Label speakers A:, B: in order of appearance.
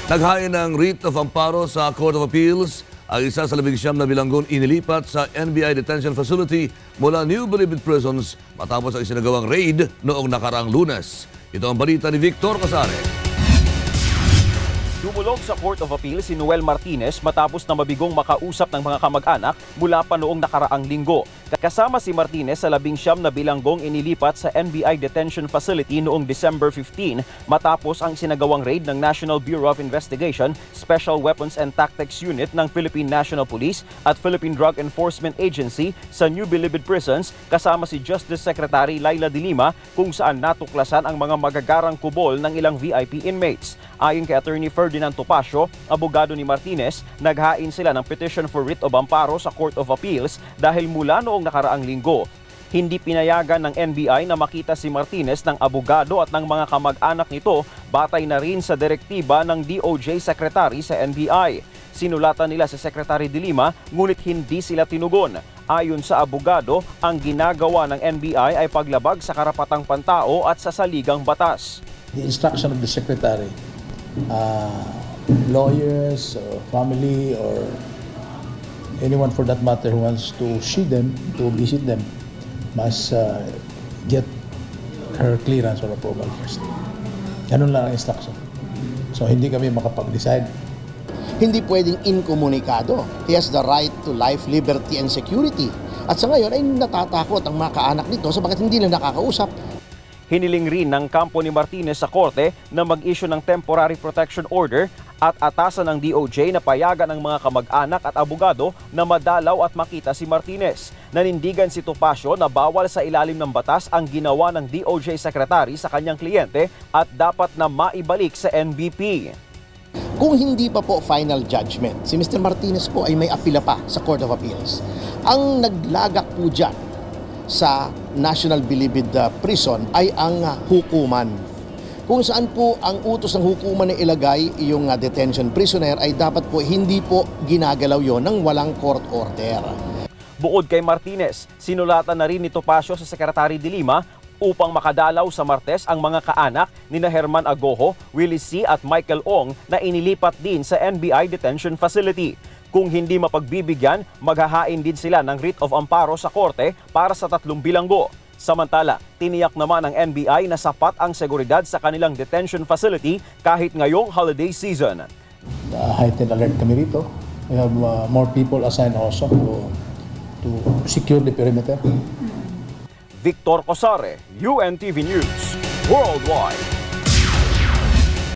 A: Naghain ng writ of amparo sa Court of Appeals ang isa sa 19 na bilanggon inilipat sa NBI Detention Facility mula New Bilibid Prisons matapos ang isinagawang raid noong nakaraang Lunes. Ito ang balita ni Victor Casare.
B: Dumulog sa Court of Appeal si Noel Martinez matapos na mabigong makausap ng mga kamag-anak mula pa noong nakaraang linggo. Kasama si Martinez sa 19 na bilanggong inilipat sa NBI Detention Facility noong December 15 matapos ang sinagawang raid ng National Bureau of Investigation, Special Weapons and Tactics Unit ng Philippine National Police at Philippine Drug Enforcement Agency sa New Bilibid Prisons kasama si Justice Secretary Laila de Lima kung saan natuklasan ang mga magagarang kubol ng ilang VIP inmates. Ayon kay Attorney Ferdinand Topacio, abogado ni Martinez, naghain sila ng petition for writ of amparo sa Court of Appeals dahil mula noong nakaraang linggo, hindi pinayagan ng NBI na makita si Martinez ng abogado at ng mga kamag-anak nito batay na rin sa direktiba ng DOJ Secretary sa NBI. Sinulatan nila si Secretary de Lima ngunit hindi sila tinugon. Ayon sa abogado, ang ginagawa ng NBI ay paglabag sa karapatang pantao at sa saligang batas.
C: The instruction of the Secretary, lawyers or family or anyone for that matter who wants to see them, to visit them, must get her clearance or approval first. Ganun lang ang instruction. So hindi kami makapag-decide.
D: Hindi pwedeng inkomunikado. He has the right to life, liberty, and security. At sa ngayon ay natatakot ang mga kaanak nito sabagat hindi na nakakausap.
B: Hiniling rin ng kampo ni Martinez sa korte na mag-issue ng temporary protection order at atasan ng DOJ na payagan ang mga kamag-anak at abogado na madalaw at makita si Martinez. Nanindigan si Topacio na bawal sa ilalim ng batas ang ginawa ng DOJ Secretary sa kanyang kliyente at dapat na maibalik sa NBP.
D: Kung hindi pa po final judgment, si Mr. Martinez po ay may apila pa sa Court of Appeals. Ang naglagak po dyan sa National Bilibid Prison ay ang hukuman. Kung saan po ang utos ng hukuman na ilagay yung detention prisoner ay dapat po hindi po ginagalaw yon ng walang court order.
B: Bukod kay Martinez, sinulatan na rin ni Topacio sa Secretary de Lima upang makadalaw sa Martes ang mga kaanak nina Herman Agoho, Willie C. at Michael Ong na inilipat din sa NBI Detention Facility. Kung hindi mapagbibigyan, maghahain din sila ng writ of amparo sa korte para sa 3 bilanggo. Samantala, tiniyak naman ng NBI na sapat ang seguridad sa kanilang detention facility kahit ngayong holiday season.
C: Heightened alert kami rito. We have more people assigned also to secure the perimeter.
B: Victor Casare, UNTV News, Worldwide.